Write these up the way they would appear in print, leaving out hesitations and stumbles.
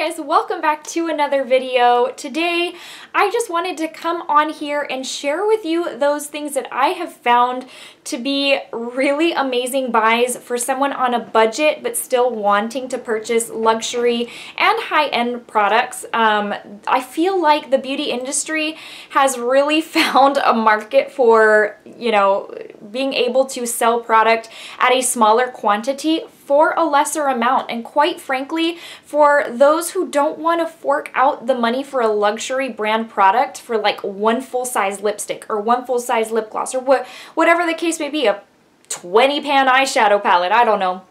guys, welcome back to another video. Today, I just wanted to come on here and share with you those things that I have found to be really amazing buys for someone on a budget but still wanting to purchase luxury and high-end products. I feel like the beauty industry has really found a market for, being able to sell product at a smaller quantity for a lesser amount. And quite frankly, for those who don't want to fork out the money for a luxury brand product for like one full-size lipstick or one full-size lip gloss or whatever the case may be, a 20-pan eyeshadow palette, I don't know.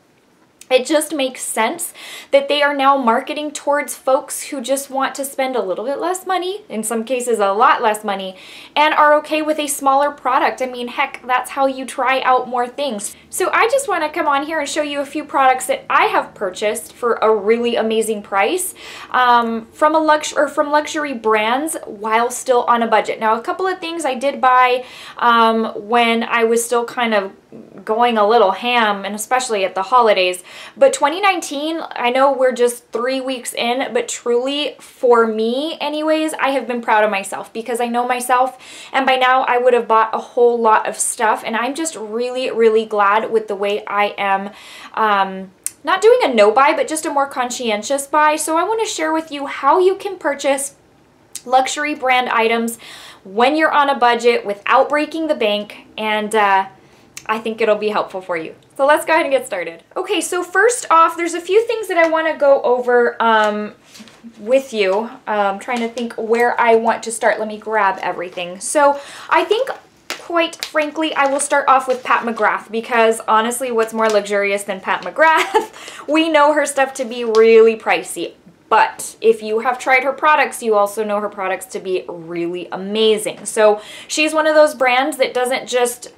It just makes sense that they are now marketing towards folks who just want to spend a little bit less money, in some cases a lot less money, and are okay with a smaller product. I mean, heck, that's how you try out more things. So I just want to come on here and show you a few products that I have purchased for a really amazing price from luxury brands while still on a budget. Now, a couple of things I did buy when I was still kind of going a little ham, and especially at the holidays. But 2019, I know we're just 3 weeks in, but truly for me anyways, I have been proud of myself because I know myself, and by now I would have bought a whole lot of stuff, and I'm just really, really glad with the way I am not doing a no buy, but just a more conscientious buy. So I want to share with you how you can purchase luxury brand items when you're on a budget without breaking the bank, and I think it'll be helpful for you. So let's go ahead and get started. Okay, so first off, there's a few things that I want to go over with you. I'm trying to think where I want to start. Let me grab everything. So I think, quite frankly, I will start off with Pat McGrath because honestly, what's more luxurious than Pat McGrath? We know her stuff to be really pricey. But if you have tried her products, you also know her products to be really amazing. So she's one of those brands that doesn't just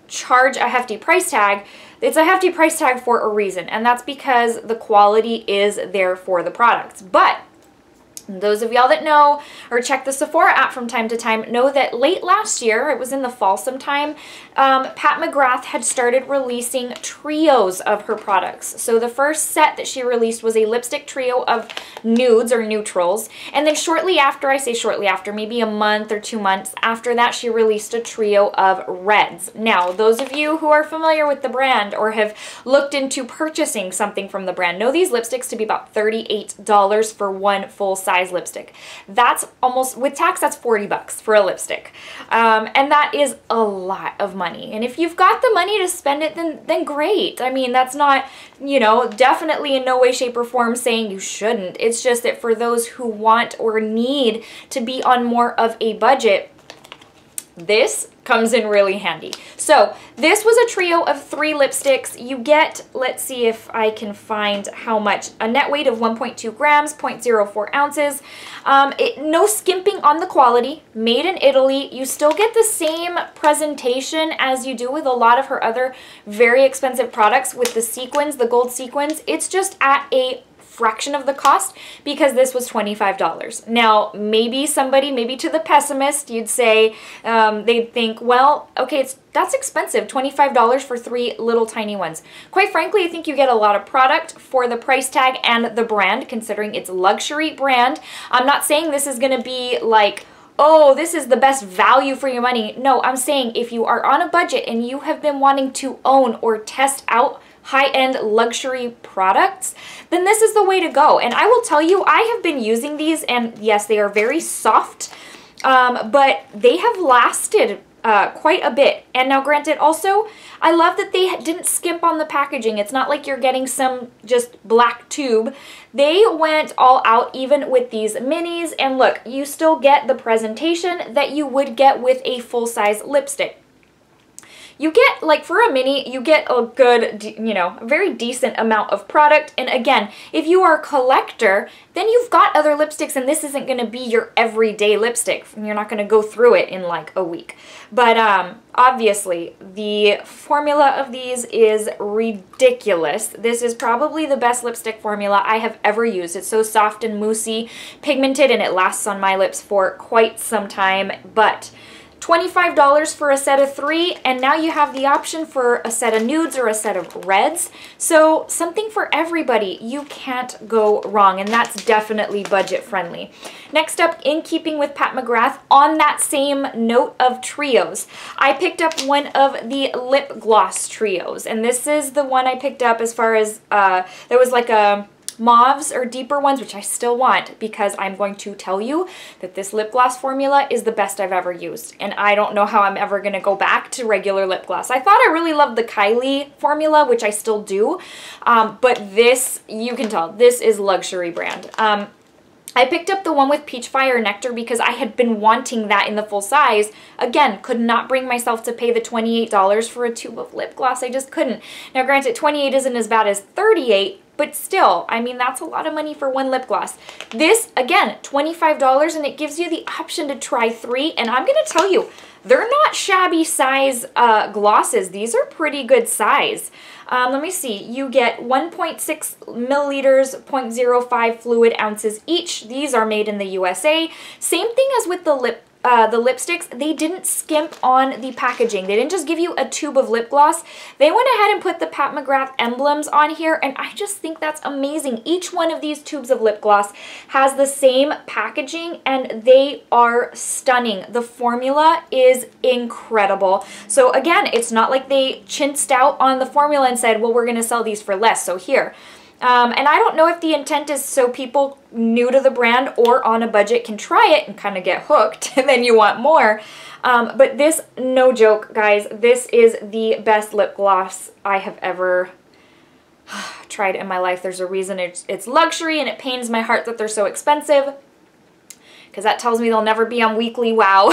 charge a hefty price tag. It's a hefty price tag for a reason, and that's because the quality is there for the products. But those of y'all that know or check the Sephora app from time to time know that late last year, it was in the fall sometime, Pat McGrath had started releasing trios of her products. So the first set that she released was a lipstick trio of nudes or neutrals, and then shortly after, I say shortly after, maybe a month or 2 months after that, she released a trio of reds. Now, those of you who are familiar with the brand or have looked into purchasing something from the brand know these lipsticks to be about $38 for one full-size lipstick. That's almost, with tax, that's 40 bucks for a lipstick. And that is a lot of money. And if you've got the money to spend it, then great. I mean, that's not, definitely in no way, shape, or form saying you shouldn't. It's just that for those who want or need to be on more of a budget, this comes in really handy. So this was a trio of 3 lipsticks. You get, let's see if I can find how much, a net weight of 1.2 grams, 0.04 ounces. No skimping on the quality, made in Italy. You still get the same presentation as you do with a lot of her other very expensive products with the sequins, the gold sequins. It's just at a fraction of the cost because this was $25. Now, maybe to the pessimist, you'd say, they'd think, well, okay, that's expensive, $25 for 3 little tiny ones. Quite frankly, I think you get a lot of product for the price tag and the brand, considering it's luxury brand. I'm not saying this is going to be like, oh, this is the best value for your money. No, I'm saying if you are on a budget and you have been wanting to own or test out high-end luxury products, then this is the way to go. And I will tell you, I have been using these, and yes, they are very soft, but they have lasted quite a bit. And now granted, also, I love that they didn't skimp on the packaging. It's not like you're getting some just black tube. They went all out even with these minis, and look, you still get the presentation that you would get with a full-size lipstick. You get, like, for a mini, you get a good, a very decent amount of product. And again, if you are a collector, then you've got other lipsticks, and this isn't going to be your everyday lipstick. You're not going to go through it in, like, a week. But obviously, the formula of these is ridiculous. This is probably the best lipstick formula I have ever used. It's so soft and moussey, pigmented, and it lasts on my lips for quite some time. But $25 for a set of 3, and now you have the option for a set of nudes or a set of reds. So something for everybody. You can't go wrong, and that's definitely budget friendly. Next up, in keeping with Pat McGrath, on that same note of trios, I picked up one of the lip gloss trios, and this is the one I picked up as far as, there was like a mauves or deeper ones, which I still want, because I'm going to tell you that this lip gloss formula is the best I've ever used, and I don't know how I'm ever going to go back to regular lip gloss. I thought I really loved the Kylie formula, which I still do, but this, you can tell, this is luxury brand. I picked up the one with Peach Fire Nectar because I had been wanting that in the full size. Again, could not bring myself to pay the $28 for a tube of lip gloss. I just couldn't. Now granted, $28 isn't as bad as $38, but still, I mean, that's a lot of money for one lip gloss. This, again, $25, and it gives you the option to try 3, and I'm going to tell you, they're not shabby size glosses. These are pretty good size. Let me see. You get 1.6 milliliters, 0.05 fluid ounces each. These are made in the USA. Same thing as with the lipsticks. They didn't skimp on the packaging. They didn't just give you a tube of lip gloss. They went ahead and put the Pat McGrath emblems on here, and I just think that's amazing. Each one of these tubes of lip gloss has the same packaging, and they are stunning. The formula is incredible. So again, it's not like they chinced out on the formula and said, well, we're going to sell these for less, so here. And I don't know if the intent is so people new to the brand or on a budget can try it and kind of get hooked and then you want more. But this, no joke, guys, this is the best lip gloss I have ever tried in my life. There's a reason it's luxury, and it pains my heart that they're so expensive, because that tells me they'll never be on Weekly Wow,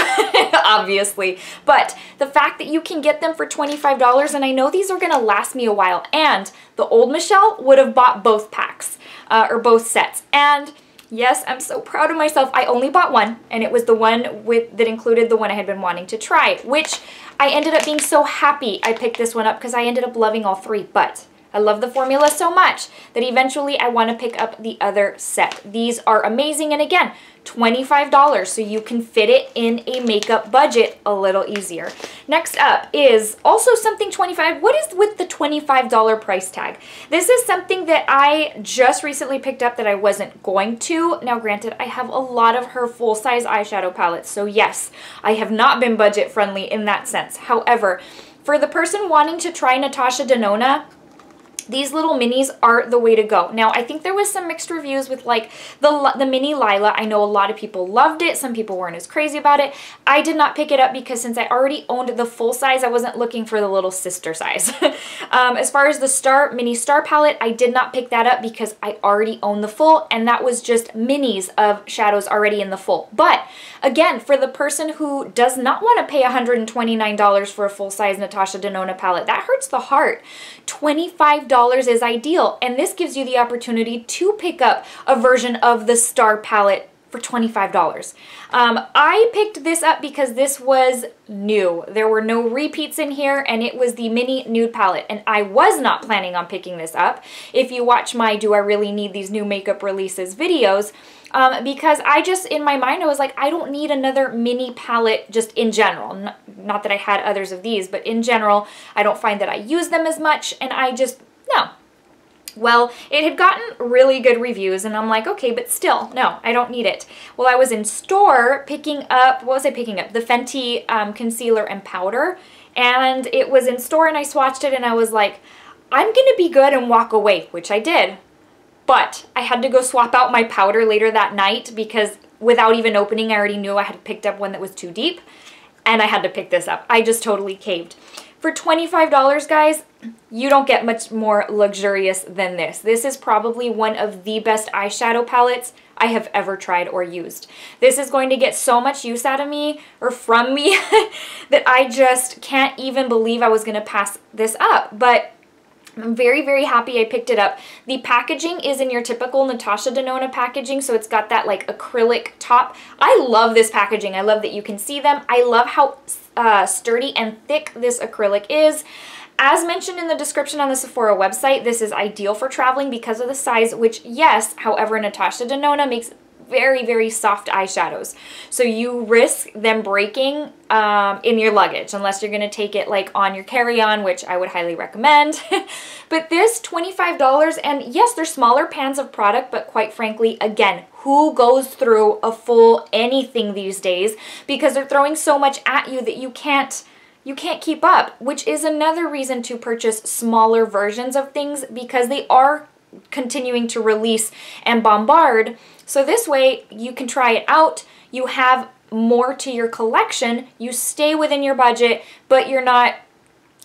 obviously. But the fact that you can get them for $25, and I know these are going to last me a while, and the old Michelle would have bought both packs, or both sets. And yes, I'm so proud of myself. I only bought one, and it was the one that included the one I had been wanting to try, which I ended up being so happy I picked this one up because I ended up loving all 3. But I love the formula so much that eventually I want to pick up the other set. These are amazing, and again, $25, so you can fit it in a makeup budget a little easier. Next up is also something $25. What is with the $25 price tag? This is something that I just recently picked up that I wasn't going to. Now granted, I have a lot of her full-size eyeshadow palettes, so yes, I have not been budget friendly in that sense. However, for the person wanting to try Natasha Denona, these little minis are the way to go. Now, I think there was some mixed reviews with like the mini Lila. I know a lot of people loved it. Some people weren't as crazy about it. I did not pick it up because since I already owned the full size, I wasn't looking for the little sister size. As far as the mini star palette, I did not pick that up because I already own the full, and that was just minis of shadows already in the full. But again, for the person who does not want to pay $129 for a full-size Natasha Denona palette, that hurts the heart. $25 is ideal, and this gives you the opportunity to pick up a version of the star palette for $25. I picked this up because this was new. There were no repeats in here, and it was the mini nude palette, and I was not planning on picking this up. If you watch my Do I Really Need These New Makeup Releases videos, because I just, in my mind, I was like, I don't need another mini palette just in general. Not that I had others of these, but in general, I don't find that I use them as much, and I just, no. Well, it had gotten really good reviews, and I'm like, okay, but still, no, I don't need it. Well, I was in store picking up, what was I picking up? The Fenty concealer and powder, and it was in store, and I swatched it, and I was like, I'm gonna be good and walk away, which I did. But I had to go swap out my powder later that night because without even opening, I already knew I had picked up one that was too deep, and I had to pick this up. I just totally caved. For $25, guys, you don't get much more luxurious than this. This is probably one of the best eyeshadow palettes I have ever tried or used. This is going to get so much use out of me, or from me, that I just can't even believe I was going to pass this up. But I'm very, very happy I picked it up. The packaging is in your typical Natasha Denona packaging, so it's got that like acrylic top. I love this packaging. I love that you can see them. I love how sturdy and thick this acrylic is. As mentioned in the description on the Sephora website, this is ideal for traveling because of the size, which yes, however, Natasha Denona makes very, very soft eyeshadows. So you risk them breaking in your luggage, unless you're gonna take it like on your carry-on, which I would highly recommend. But this, $25, and yes, they're smaller pans of product, but quite frankly, again, who goes through a full anything these days? Because they're throwing so much at you that you can't keep up, which is another reason to purchase smaller versions of things, because they are continuing to release and bombard. So this way you can try it out, you have more to your collection, you stay within your budget, but you're not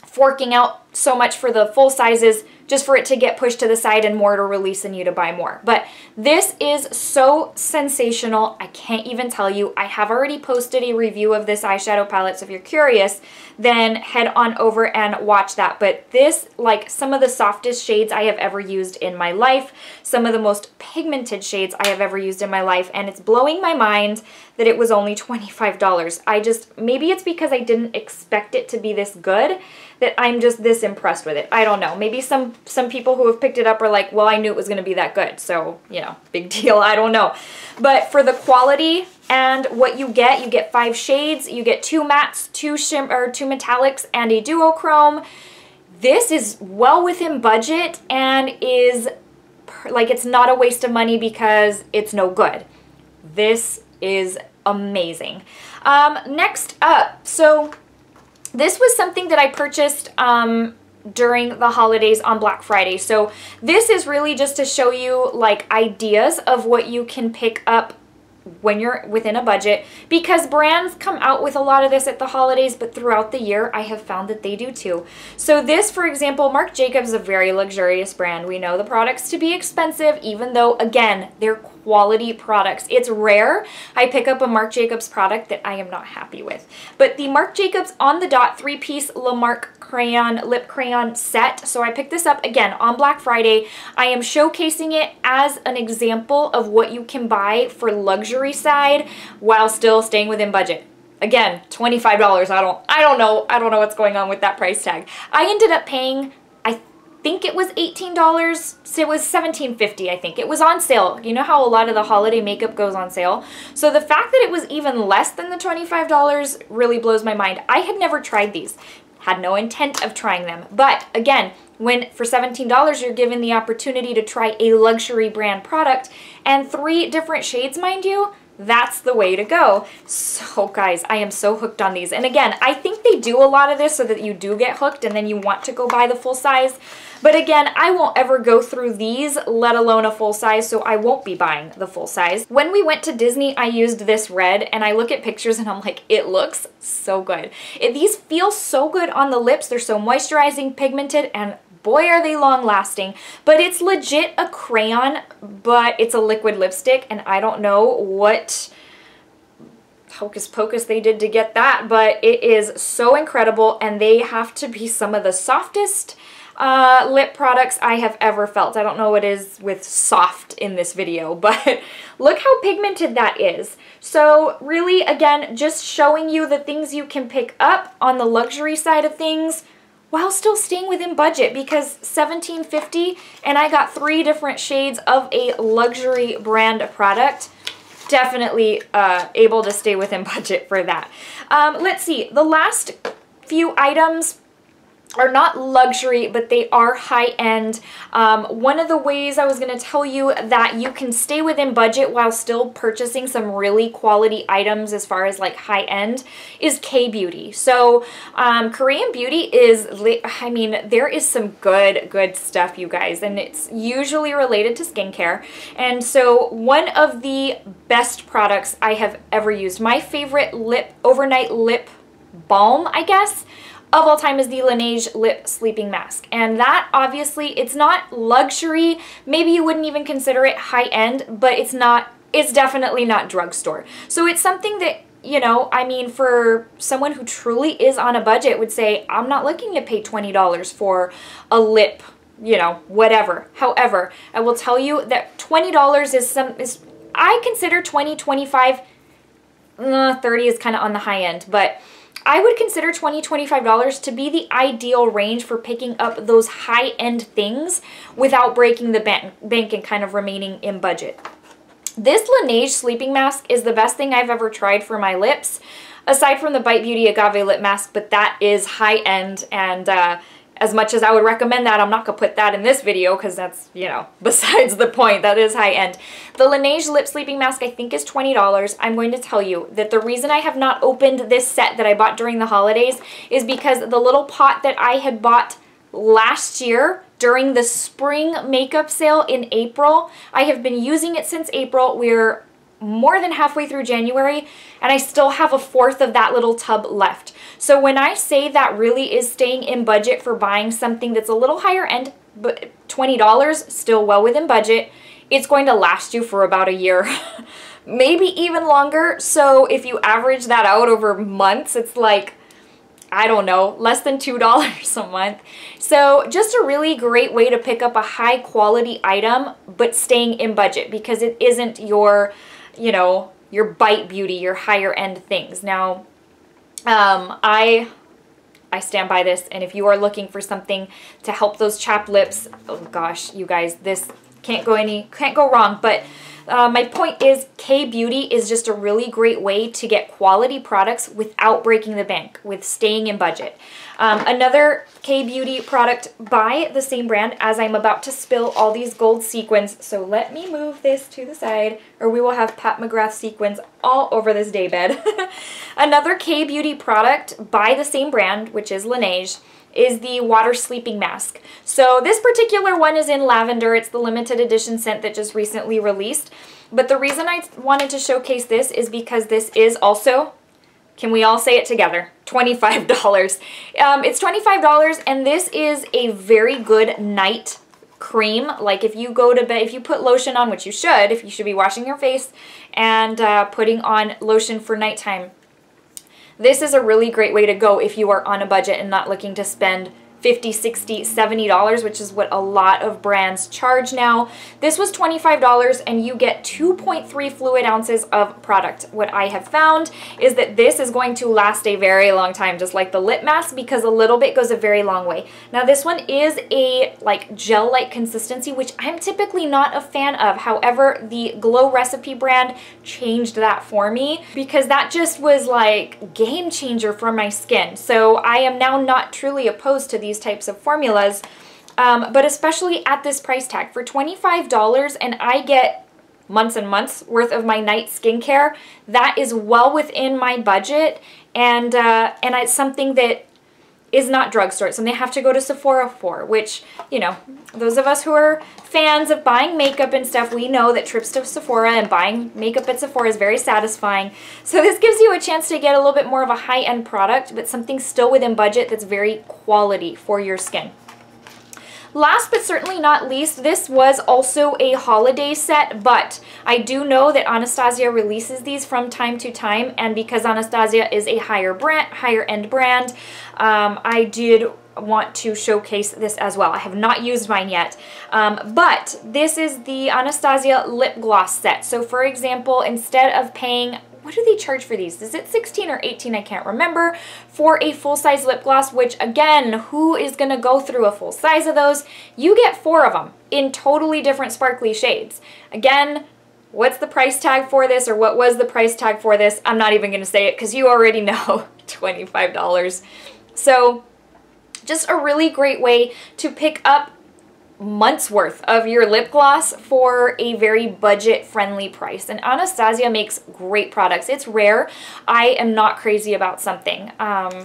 forking out so much for the full sizes just for it to get pushed to the side and more to release and you to buy more. But this is so sensational, I can't even tell you. I have already posted a review of this eyeshadow palette, so if you're curious, then head on over and watch that. But this, like, some of the softest shades I have ever used in my life, some of the most pigmented shades I have ever used in my life, and it's blowing my mind that it was only $25. Maybe it's because I didn't expect it to be this good that I'm just this impressed with it. I don't know. Maybe some people who have picked it up are like, well, I knew it was going to be that good. So, you know, big deal. I don't know. But for the quality and what you get 5 shades, you get 2 mattes, 2 metallics, and a duochrome. This is well within budget and is like, it's not a waste of money because it's no good. This is amazing. Next up, so this was something that I purchased during the holidays on Black Friday. So this is really just to show you like ideas of what you can pick up when you're within a budget, because brands come out with a lot of this at the holidays, but throughout the year I have found that they do too. So this, for example, Marc Jacobs is a very luxurious brand. We know the products to be expensive, even though, again, they're quality products. It's rare I pick up a Marc Jacobs product that I am not happy with. But the Marc Jacobs On the Dot 3-piece Lamarck lip crayon set. So I picked this up again on Black Friday. I am showcasing it as an example of what you can buy for luxury side while still staying within budget. Again, $25. I don't know what's going on with that price tag. I ended up paying, I think it was $18. So it was $17.50, I think. It was on sale. You know how a lot of the holiday makeup goes on sale? So the fact that it was even less than the $25 really blows my mind. I had never tried these. Had no intent of trying them. But again, when for $17 you're given the opportunity to try a luxury brand product and 3 different shades, mind you, that's the way to go. So guys, I am so hooked on these. And again, I think they do a lot of this so that you do get hooked and then you want to go buy the full size. But again, I won't ever go through these, let alone a full size, so I won't be buying the full size. When we went to Disney, I used this red, and I look at pictures and I'm like, it looks so good. These feel so good on the lips. They're so moisturizing, pigmented, and boy, are they long lasting. But it's legit a crayon, but it's a liquid lipstick, and I don't know what hocus pocus they did to get that, but it is so incredible, and they have to be some of the softest lip products I have ever felt. I don't know what is with soft in this video, but look how pigmented that is. So really, again, just showing you the things you can pick up on the luxury side of things while still staying within budget, because $17.50 and I got 3 different shades of a luxury brand product. Definitely able to stay within budget for that. Let's see, the last few items are not luxury, but they are high-end. One of the ways I was going to tell you that you can stay within budget while still purchasing some really quality items as far as like high-end is K-beauty. So Korean beauty is, I mean, there is some good stuff, you guys, and it's usually related to skincare. And so one of the best products I have ever used, my favorite overnight lip balm, I guess, of all time, is the Laneige Lip Sleeping Mask. And that, obviously, it's not luxury. Maybe you wouldn't even consider it high-end, but it's definitely not drugstore. So it's something that, you know, I mean, for someone who truly is on a budget would say, I'm not looking to pay $20 for a lip, you know, whatever. However, I will tell you that $20 is I consider 20, 25, 30 is kind of on the high end, but I would consider $20, $25 to be the ideal range for picking up those high-end things without breaking the bank and kind of remaining in budget. This Laneige sleeping mask is the best thing I've ever tried for my lips, aside from the Bite Beauty Agave lip mask, but that is high-end, and as much as I would recommend that, I'm not going to put that in this video because that's, you know, besides the point. That is high-end. The Laneige lip sleeping mask I think is $20. I'm going to tell you that the reason I have not opened this set that I bought during the holidays is because the little pot that I had bought last year during the spring makeup sale in April, I have been using it since April. We're more than halfway through January, and I still have a fourth of that little tub left. So when I say that really is staying in budget for buying something that's a little higher end, but $20, still well within budget, it's going to last you for about a year, maybe even longer. So if you average that out over months, it's like, I don't know, less than $2 a month. So just a really great way to pick up a high quality item, but staying in budget, because it isn't your, you know, your Bite Beauty, your higher end things. Now, I stand by this, and if you are looking for something to help those chapped lips, oh gosh, you guys, this can't go wrong. But my point is, K-Beauty is just a really great way to get quality products without breaking the bank, with staying in budget. Another K-Beauty product by the same brand, as I'm about to spill all these gold sequins, so let me move this to the side or we will have Pat McGrath sequins all over this daybed. Another K-Beauty product by the same brand, which is Laneige, is the water sleeping mask. So this particular one is in lavender. It's the limited edition scent that just recently released. But the reason I wanted to showcase this is because this is also, can we all say it together? $25. It's $25, and this is a very good night cream. Like if you go to bed, if you put lotion on, which you should, if you should be washing your face and putting on lotion for nighttime, this is a really great way to go if you are on a budget and not looking to spend $50, $60, $70, which is what a lot of brands charge now. This was $25, and you get 2.3 fluid ounces of product. What I have found is that this is going to last a very long time, just like the lip mask, because a little bit goes a very long way. Now this one is a like gel-like consistency, which I'm typically not a fan of. However, the Glow Recipe brand changed that for me, because that just was like game changer for my skin. So I am now not truly opposed to these types of formulas, but especially at this price tag for $25, and I get months and months worth of my night skincare. That is well within my budget, and it's something that is not drugstore. It's something I have to go to Sephora for, which, you know, those of us who are fans of buying makeup and stuff, we know that trips to Sephora and buying makeup at Sephora is very satisfying. So this gives you a chance to get a little bit more of a high-end product, but something still within budget that's very quality for your skin. Last but certainly not least, this was also a holiday set, but I do know that Anastasia releases these from time to time, and because Anastasia is a higher end brand, I did want to showcase this as well. I have not used mine yet, but this is the Anastasia lip gloss set. So for example, instead of paying, what do they charge for these? Is it 16 or 18? I can't remember, for a full-size lip gloss, which again, who is going to go through a full size of those? You get 4 of them in totally different sparkly shades. Again, what's the price tag for this, or what was the price tag for this? I'm not even going to say it because you already know, $25. So just a really great way to pick up months worth of your lip gloss for a very budget friendly price. And Anastasia makes great products. It's rare I am not crazy about something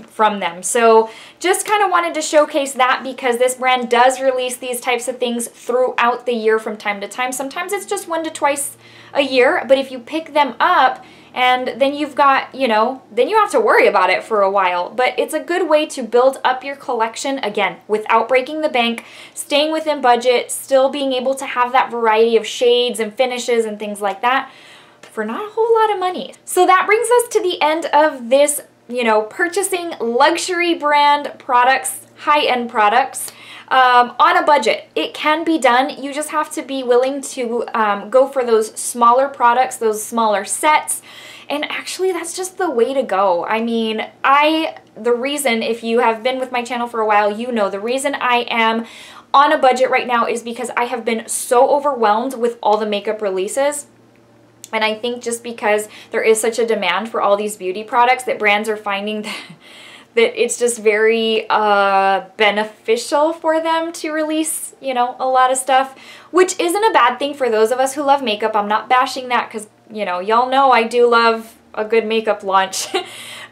from them. So just kind of wanted to showcase that, because this brand does release these types of things throughout the year from time to time. Sometimes it's just 1 to twice a year, but if you pick them up, and then you've got, you know, then you have to worry about it for a while. But it's a good way to build up your collection, again, without breaking the bank, staying within budget, still being able to have that variety of shades and finishes and things like that for not a whole lot of money. So that brings us to the end of this, you know, purchasing luxury brand products, high-end products, on a budget. It can be done. You just have to be willing to go for those smaller products, those smaller sets. And actually, that's just the way to go. I mean, the reason, if you have been with my channel for a while, you know, the reason I am on a budget right now is because I have been so overwhelmed with all the makeup releases. And I think just because there is such a demand for all these beauty products that brands are finding that it's just very beneficial for them to release, you know, a lot of stuff, which isn't a bad thing for those of us who love makeup. I'm not bashing that because, you know, y'all know I do love a good makeup launch.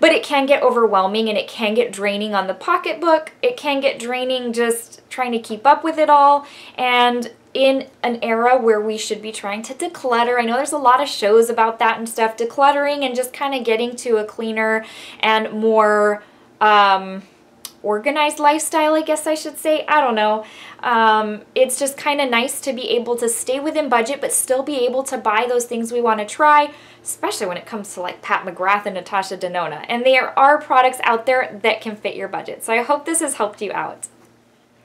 But it can get overwhelming and it can get draining on the pocketbook. It can get draining just trying to keep up with it all. And in an era where we should be trying to declutter, I know there's a lot of shows about that and stuff, decluttering and just kind of getting to a cleaner and more organized lifestyle, I guess I should say. I don't know. It's just kind of nice to be able to stay within budget but still be able to buy those things we want to try, especially when it comes to like Pat McGrath and Natasha Denona. And there are products out there that can fit your budget. So I hope this has helped you out.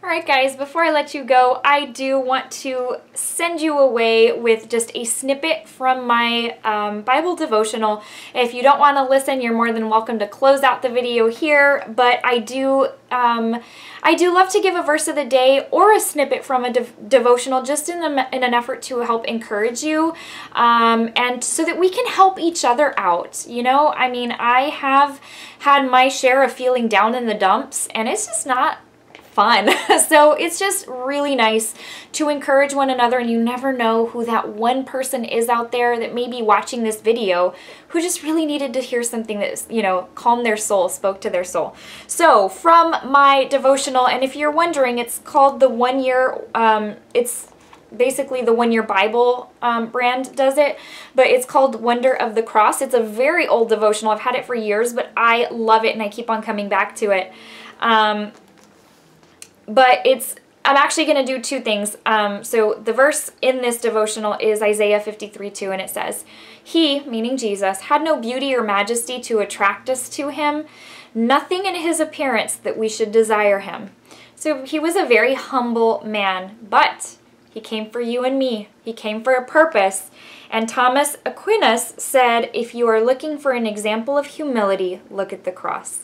Alright guys, before I let you go, I do want to send you away with just a snippet from my Bible devotional. If you don't want to listen, you're more than welcome to close out the video here, but I do love to give a verse of the day or a snippet from a devotional just in an effort to help encourage you, and so that we can help each other out. You know, I mean, I have had my share of feeling down in the dumps, and it's just not fun. So it's just really nice to encourage one another, and you never know who that one person is out there that may be watching this video who just really needed to hear something that, you know, calmed their soul, spoke to their soul. So from my devotional, and if you're wondering, it's called the 1 Year, it's basically the 1 Year Bible brand does it, but it's called Wonder of the Cross. It's a very old devotional. I've had it for years, but I love it and I keep on coming back to it. But I'm actually going to do two things. So the verse in this devotional is Isaiah 53:2, and it says, "He," meaning Jesus, "had no beauty or majesty to attract us to him, nothing in his appearance that we should desire him." So he was a very humble man, but he came for you and me. He came for a purpose. And Thomas Aquinas said, if you are looking for an example of humility, look at the cross.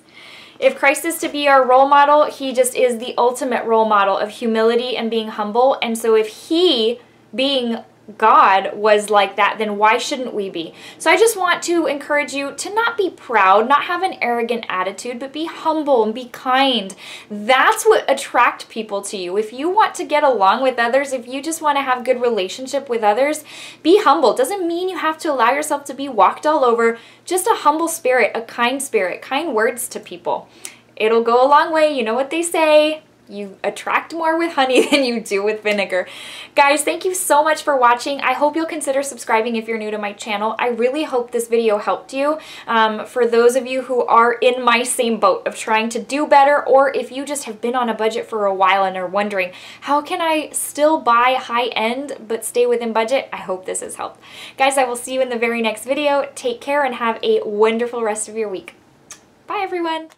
If Christ is to be our role model, he just is the ultimate role model of humility and being humble. And so if he, being God, was like that, then why shouldn't we be? So I just want to encourage you to not be proud, not have an arrogant attitude, but be humble and be kind. That's what attracts people to you. If you want to get along with others, if you just want to have good relationship with others, be humble. Doesn't mean you have to allow yourself to be walked all over. Just a humble spirit, kind words to people. It'll go a long way. You know what they say. You attract more with honey than you do with vinegar. Guys, thank you so much for watching. I hope you'll consider subscribing if you're new to my channel. I really hope this video helped you. For those of you who are in my same boat of trying to do better, or if you just have been on a budget for a while and are wondering, how can I still buy high-end but stay within budget? I hope this has helped. Guys, I will see you in the very next video. Take care and have a wonderful rest of your week. Bye, everyone.